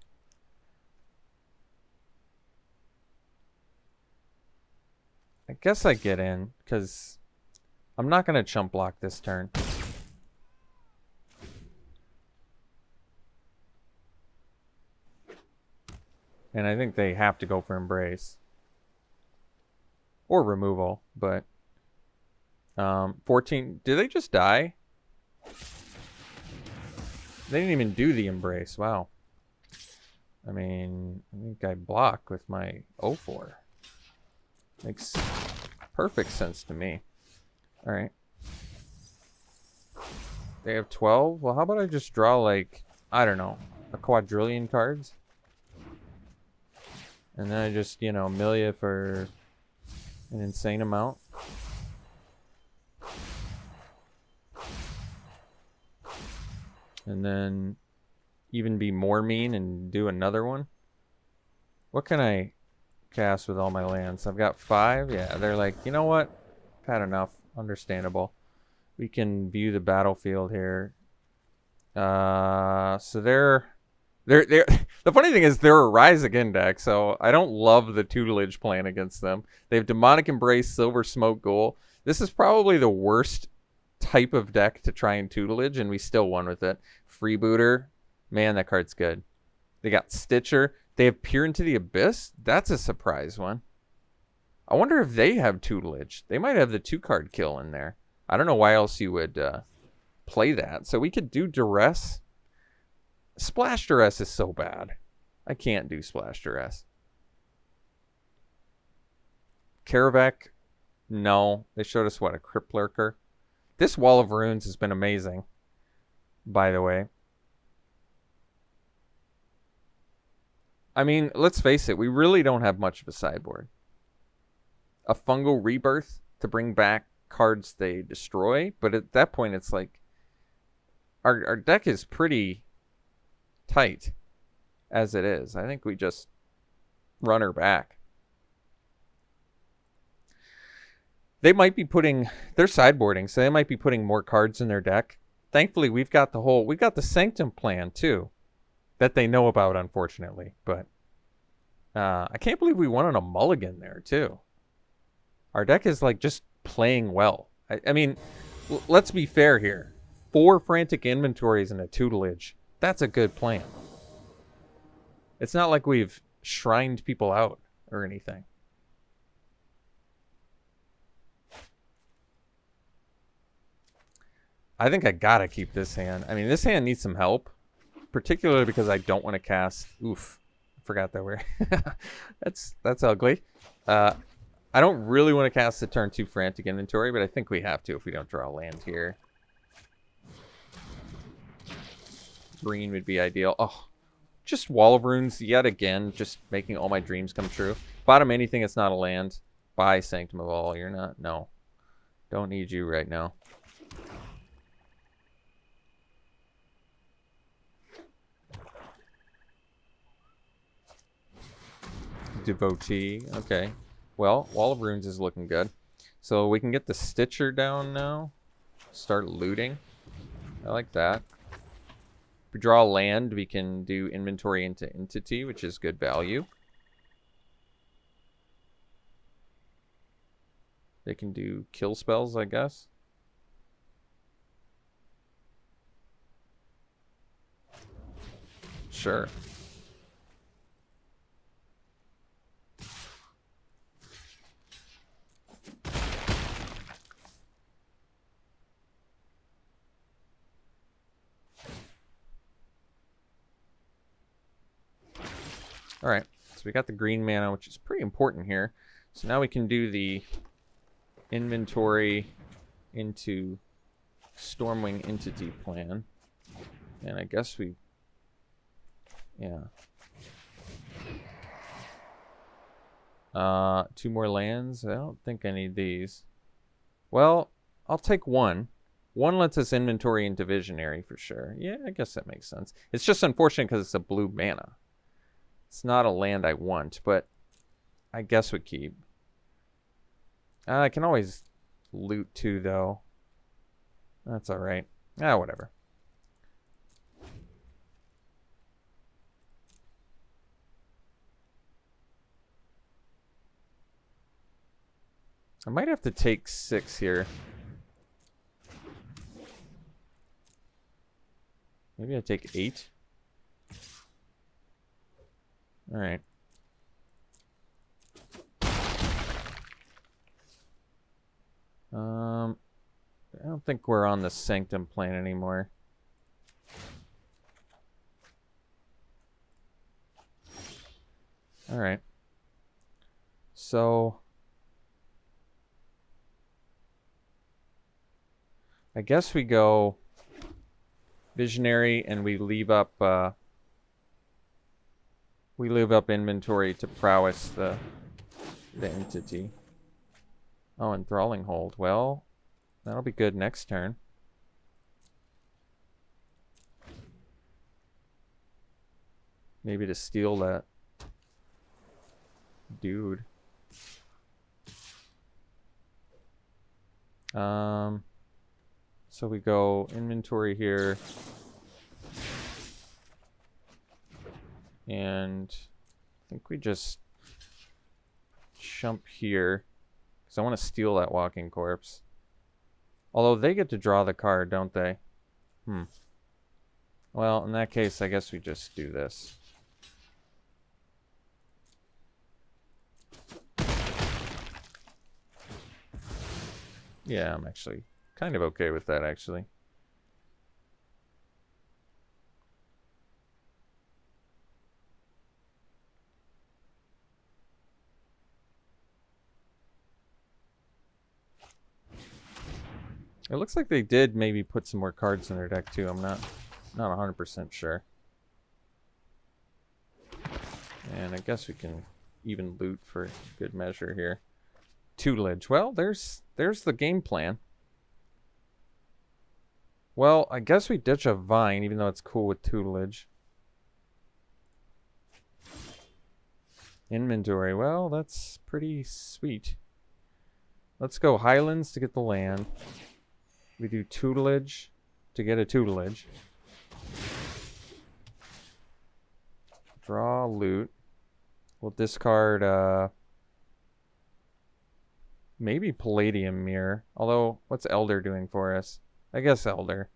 I guess I get in, because I'm not going to chump block this turn. And I think they have to go for Embrace. Or removal, but 14. Did they just die? They didn't even do the Embrace. Wow. I mean, I think I block with my 0-4. Makes perfect sense to me. Alright. They have 12? Well, how about I just draw, like, I don't know, a quadrillion cards? And then I just, you know, mill you for an insane amount. And then even be more mean and do another one. What can I cast with all my lands? I've got 5. Yeah, they're like, you know what? I've had enough. Understandable. We can view the battlefield here. So they're the funny thing is they're a Rise Again deck, so I don't love the tutelage plan against them. They have Demonic Embrace, Silver Smoke Ghoul. This is probably the worst type of deck to try and tutelage, and we still won with it. Freebooter, man, that card's good. They got Stitcher. They have Peer into the Abyss. That's a surprise one. I wonder if they have tutelage. They might have the 2-card kill in there. I don't know why else you would play that. So we could do Duress. Splash Duress is so bad. I can't do Splash Duress. Karavak, no. They showed us, what, a Crypt Lurker? This Wall of Runes has been amazing, by the way. I mean, let's face it, we really don't have much of a sideboard. A Fungal Rebirth to bring back cards they destroy, but at that point it's like our deck is pretty tight as it is. I think we just run her back. They might be putting, they're sideboarding, so they might be putting more cards in their deck. Thankfully, we got the Sanctum plan too, that they know about, unfortunately. But I can't believe we won on a mulligan there too. Our deck is like just playing well. I mean, let's be fair here. 4 frantic inventories and a tutelage. That's a good plan. It's not like we've shrined people out or anything. I think I gotta keep this hand. I mean, this hand needs some help, particularly because I don't want to cast. Oof, I forgot that we're. that's ugly. I don't really want to cast the turn 2 frantic inventory, but I think we have to if we don't draw a land here. Green would be ideal. Oh, just Wall of Runes yet again, just making all my dreams come true. Bottom anything that's not a land. Buy Sanctum of All. You're not. No, don't need you right now. Devotee. Okay. Well, Wall of Runes is looking good. So we can get the Stitcher down now. Start looting. I like that. If we draw land, we can do inventory into entity, which is good value. They can do kill spells, I guess. Sure. All right, so we got the green mana, which is pretty important here. So now we can do the inventory into Stormwing Entity plan. And I guess we, yeah. 2 more lands. I don't think I need these. Well, I'll take 1. 1 lets us inventory into Visionary for sure. Yeah, I guess that makes sense. It's just unfortunate because it's a blue mana. It's not a land I want, but I guess we keep. I can always loot 2, though. That's all right. Ah, whatever. I might have to take 6 here. Maybe I take 8. All right. I don't think we're on the Sanctum plan anymore. All right. So I guess we go Visionary and we leave up inventory to prowess the entity. Oh, Enthralling Hold. Well, that'll be good next turn. Maybe to steal that dude. So we go inventory here. And I think we just jump here. Because I want to steal that Walking Corpse. Although they get to draw the card, don't they? Well, in that case, I guess we just do this. Yeah, I'm actually kind of okay with that, actually. It looks like they did maybe put some more cards in their deck too. I'm not 100% sure. And I guess we can even loot for good measure here. Tutelage. Well, there's the game plan. Well, I guess we ditch a vine, even though it's cool with tutelage. Inventory. Well, that's pretty sweet. Let's go Highlands to get the land. We do tutelage to get a tutelage. Draw loot. We'll discard maybe Palladium Mirror. Although, what's Elder doing for us? I guess Elder.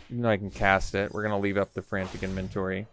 Even though I can cast it, we're going to leave up the Frantic Inventory.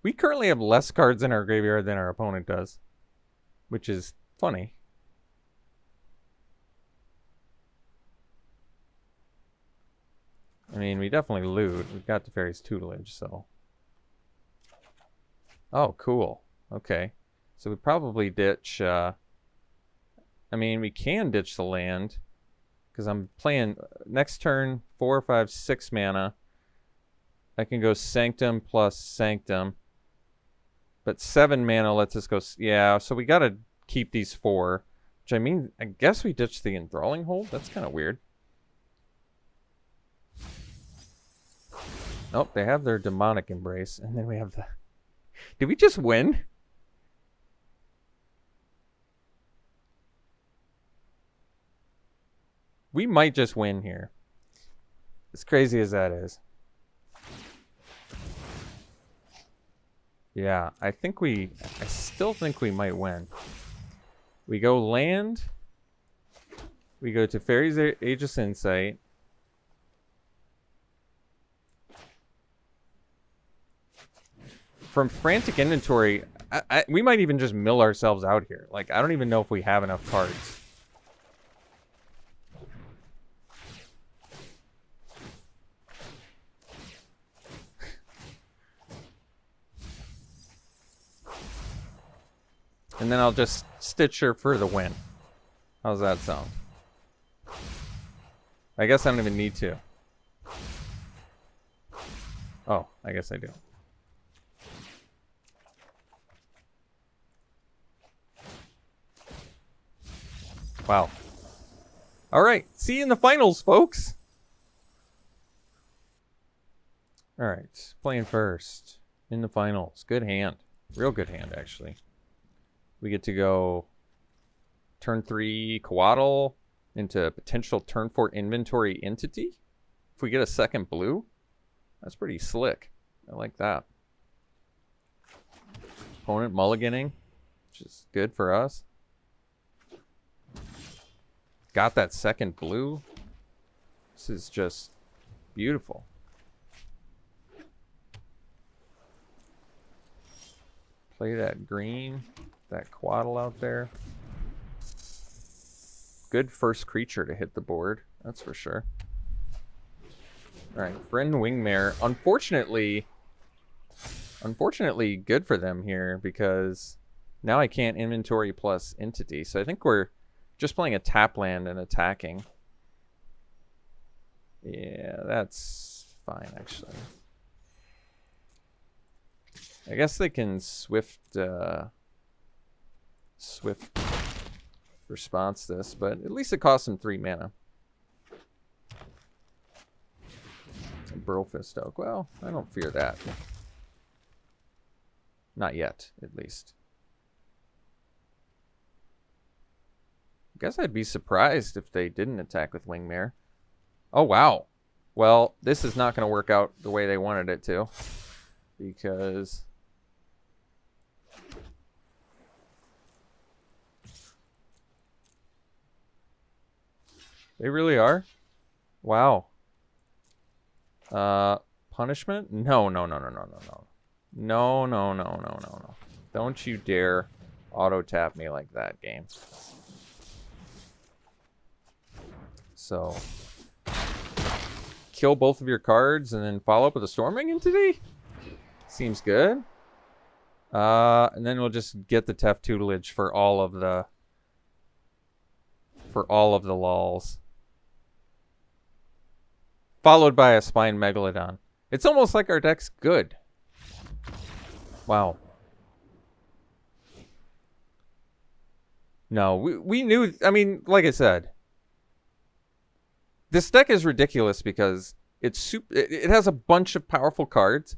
We currently have less cards in our graveyard than our opponent does, which is funny. I mean, we definitely loot. We've got the Fairy's Tutelage, so. Oh, cool. Okay. So we probably ditch, I mean, we can ditch the land, because I'm playing next turn 4, 5, 6 mana. I can go Sanctum plus Sanctum. But 7 mana lets us go... Yeah, so we gotta keep these 4. Which I mean, I guess we ditched the Enthralling Hold? That's kind of weird. Oh, they have their Demonic Embrace. And then we have the... Did we just win? We might just win here. As crazy as that is. Yeah, I still think we might win. We go land. We go to Fairy's Aegis Insight. From Frantic Inventory, we might even just mill ourselves out here. Like, I don't even know if we have enough cards. And then I'll just stitch her for the win. How's that sound? I guess I don't even need to. Oh, I guess I do. Wow. All right. See you in the finals, folks. All right. Playing first in the finals. Good hand. Real good hand, actually. We get to go turn 3 Coatl into potential turn 4 inventory entity. If we get a second blue, that's pretty slick. I like that. Opponent mulliganing, which is good for us. Got that second blue. This is just beautiful. Play that green. That Coatl out there. Good first creature to hit the board. That's for sure. Alright, Friend Wingmare. Unfortunately good for them here because now I can't inventory plus entity. So I think we're just playing a tap land and attacking. Yeah, that's fine actually. I guess they can swift response this, but at least it costs them 3 mana. Burlfist Oak. Well, I don't fear that. Not yet, at least. I guess I'd be surprised if they didn't attack with Wingmare. Oh, wow. Well, this is not going to work out the way they wanted it to. Because... they really are? Wow. Punishment? No. No. Don't you dare auto-tap me like that, game. So... kill both of your cards and then follow up with a Storming Entity? Seems good. And then we'll just get the Teft tutelage for all of the... lols. Followed by a Spine Megalodon. It's almost like our deck's good. Wow. No, we knew... I mean, like I said... this deck is ridiculous because it has a bunch of powerful cards,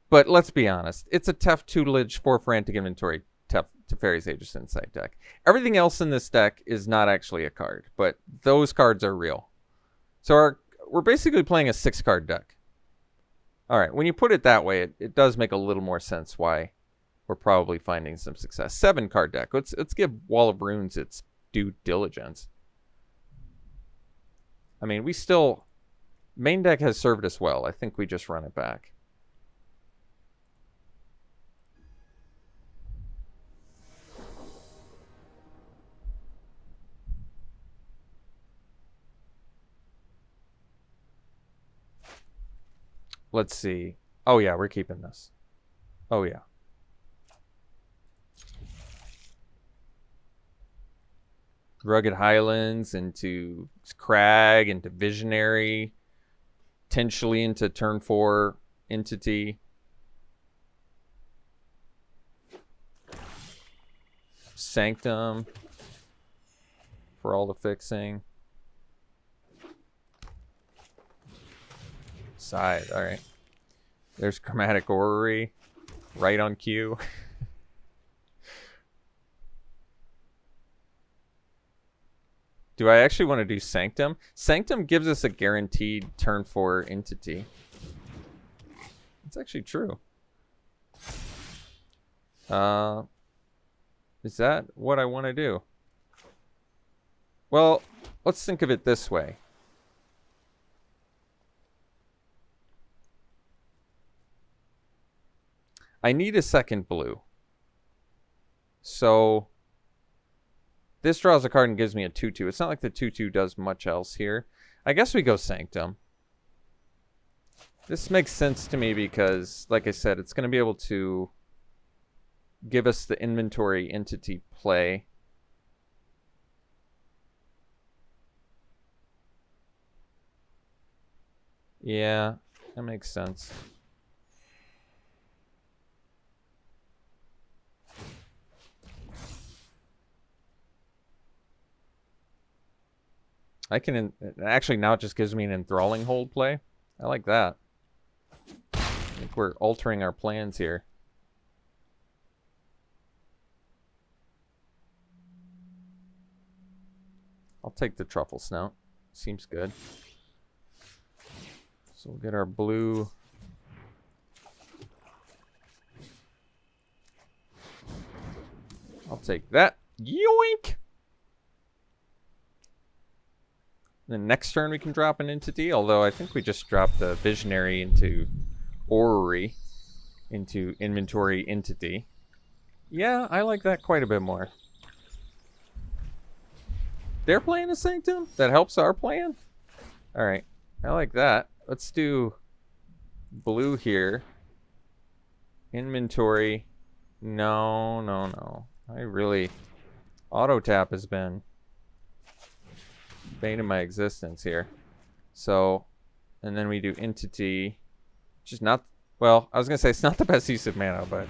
but let's be honest, it's a Teft tutelage for Frantic Inventory Teferi's Aegis Insight deck. Everything else in this deck is not actually a card, but those cards are real. So we're basically playing a 6-card deck. Alright, when you put it that way, it does make a little more sense why we're probably finding some success. 7-card deck. Let's give Wall of Runes its due diligence. I mean, we still... main deck has served us well. I think we just run it back. Let's see. Oh, yeah, we're keeping this. Oh, yeah. Rugged Highlands into Crag, into Visionary, potentially into turn 4 Entity. Sanctum for all the fixing. Side, alright. There's Chromatic Orrery, right on cue. Do I actually want to do Sanctum? Sanctum gives us a guaranteed turn 4 entity. It's actually true. Is that what I want to do? Well, let's think of it this way. I need a second blue. So... this draws a card and gives me a 2/2. It's not like the 2/2 does much else here. I guess we go Sanctum. This makes sense to me because, like I said, it's going to be able to give us the inventory entity play. Yeah, that makes sense. I can... actually, now it just gives me an Enthralling Hold play. I like that. I think we're altering our plans here. I'll take the Truffle Snout. Seems good. So we'll get our blue. I'll take that. Yoink! Then next turn we can drop an entity, although I think we just dropped the Visionary into Orrery, into Inventory Entity. Yeah, I like that quite a bit more. They're playing a Sanctum? That helps our plan? Alright, I like that. Let's do blue here. Inventory. No. I really... auto tap has been... bane of my existence here. So, and then we do entity, which is not... well, I was going to say it's not the best use of mana, but...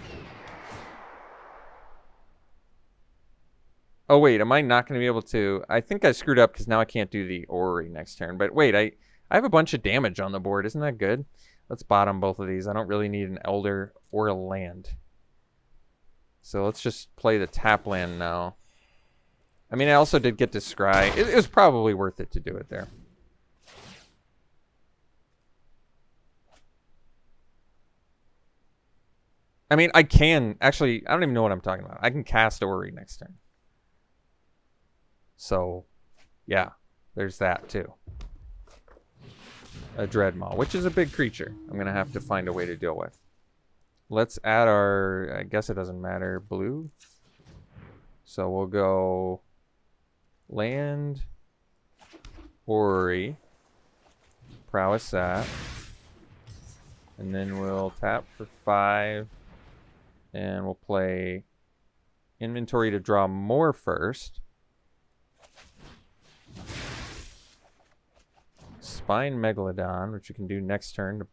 oh, wait, am I not going to be able to... I think I screwed up because now I can't do the Orrery next turn. But wait, I I have a bunch of damage on the board. Isn't that good? Let's bottom both of these. I don't really need an Elder or a land. So let's just play the tap land now. I mean, I also did get to scry. It was probably worth it to do it there. I mean, I can actually, I don't even know what I'm talking about. I can cast Ori next turn. So, yeah, there's that too. A Dreadmaw, which is a big creature. I'm going to have to find a way to deal with. Let's add our, I guess it doesn't matter, blue. So we'll go land, Ori, prowess that. And then we'll tap for 5. And we'll play inventory to draw more first. Spine Megalodon, which we can do next turn to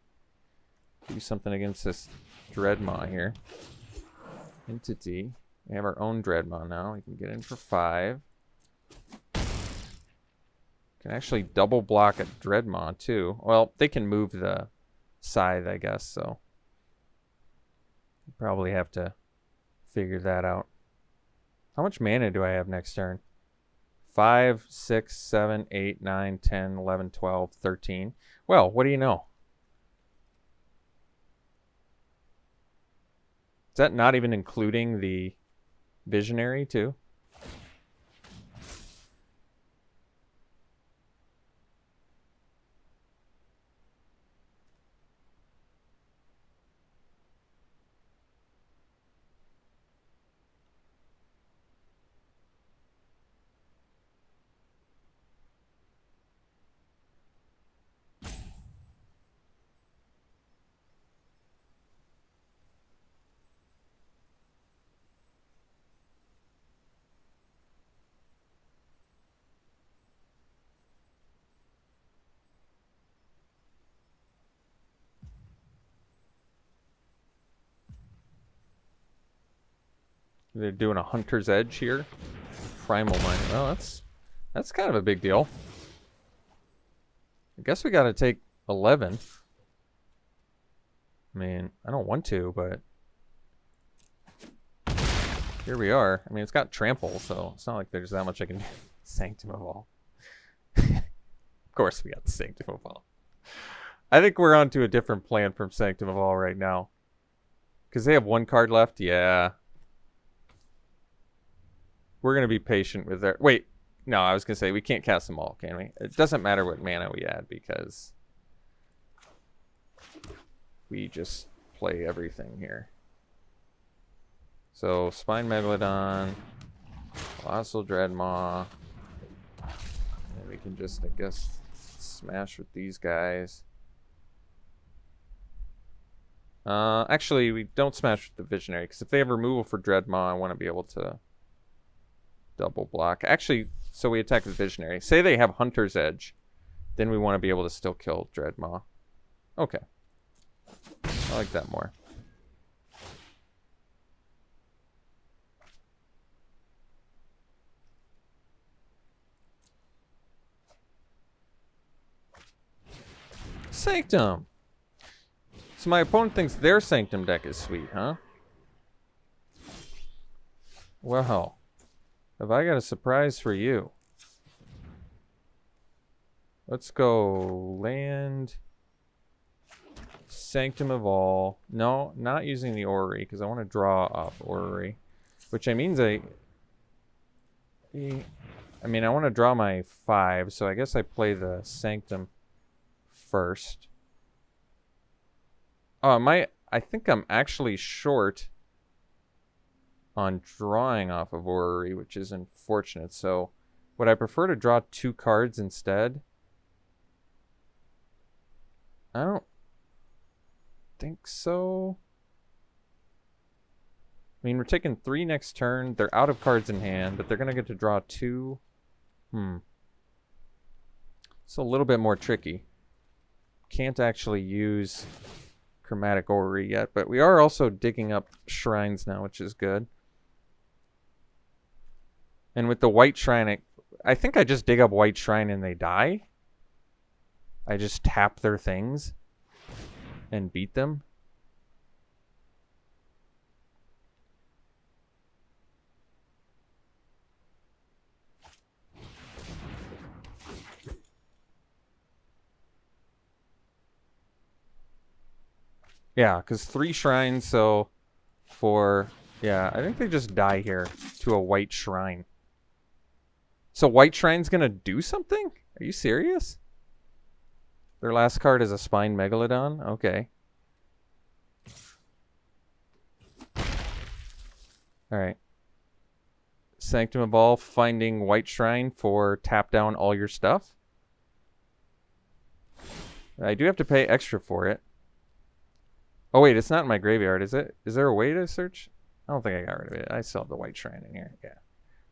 do something against this Dreadmaw here. Entity. We have our own Dreadmaw now. We can get in for 5. Can actually double block a Dreadmaw too. Well, they can move the scythe, I guess, so probably have to figure that out. How much mana do I have next turn? 5, 6, 7, 8, 9, 10, 11, 12, 13. Well, what do you know? Is that not even including the Visionary too? They're doing a Hunter's Edge here. Primal Mine. Well, that's kind of a big deal. I guess we got to take 11. I mean, I don't want to, but here we are. I mean, it's got Trample, so it's not like there's that much I can do. Sanctum of All. Of course we got the Sanctum of All. I think we're on to a different plan from Sanctum of All right now. Because they have 1 card left? Yeah. We're going to be patient with their... Wait. No, I was going to say, we can't cast them all, can we? It doesn't matter what mana we add, because we just play everything here. So, Spine Megalodon, Colossal Dreadmaw, and we can just, I guess, smash with these guys. Actually, we don't smash with the Visionary, because if they have removal for Dreadmaw, I want to be able to double block. Actually, so we attack the Visionary. Say they have Hunter's Edge, then we want to be able to still kill Dreadmaw. Okay. I like that more. Sanctum! So my opponent thinks their Sanctum deck is sweet, huh? Well, have I got a surprise for you? Let's go land, Sanctum of All. No, not using the Orrery, because I want to draw off Orrery. Which means I mean, I want to draw my 5, so I guess I play the Sanctum first. Oh, I think I'm actually short on drawing off of Orrery, which is unfortunate. So, would I prefer to draw 2 cards instead? I don't think so. I mean, we're taking 3 next turn. They're out of cards in hand, but they're going to get to draw 2. It's a little bit more tricky. Can't actually use Chromatic Orrery yet, but we are also digging up shrines now, which is good. And with the White Shrine, I think I just dig up White Shrine and they die. I just tap their things and beat them. Yeah, because 3 shrines, so for... Yeah, I think they just die here to a white shrine. So white shrine's gonna do something? Are you serious? Their last card is a Spine Megalodon? Okay. Alright. Sanctum of All, finding white shrine for tap down all your stuff. I do have to pay extra for it. Oh wait, it's not in my graveyard, is it? Is there a way to search? I don't think I got rid of it. I still have the white shrine in here. Yeah.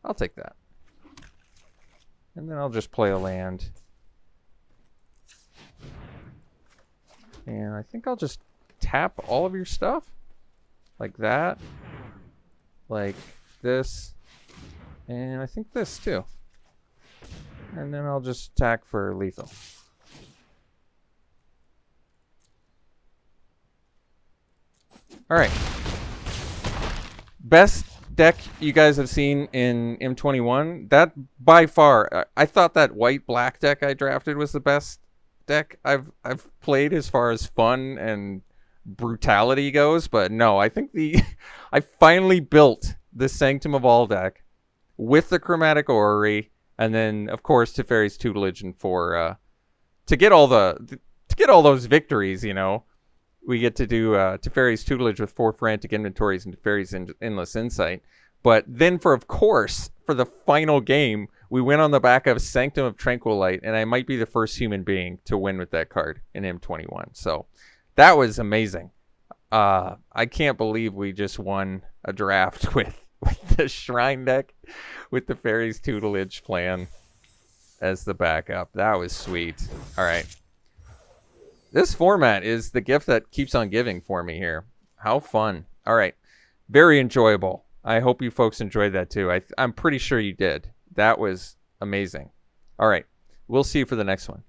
I'll take that. And then I'll just play a land. And I think I'll just tap all of your stuff. Like that. Like this. And I think this too. And then I'll just attack for lethal. Alright. Best deck you guys have seen in M21. That by far, I thought that white-black deck I drafted was the best deck I've played as far as fun and brutality goes, but no, I think I finally built the Sanctum of All deck with the Chromatic Orrery, and then of course Teferi's Tutelage and to get all those victories, you know. We get to do Teferi's Tutelage with 4 Frantic Inventories and Teferi's Endless Insight. But then, for the final game, we went on the back of Sanctum of Tranquilite, and I might be the first human being to win with that card in M21. So that was amazing. I can't believe we just won a draft with the Shrine deck with the Teferi's Tutelage plan as the backup. That was sweet. All right. This format is the gift that keeps on giving for me here. How fun. All right. Very enjoyable. I hope you folks enjoyed that too. I'm pretty sure you did. That was amazing. All right. We'll see you for the next one.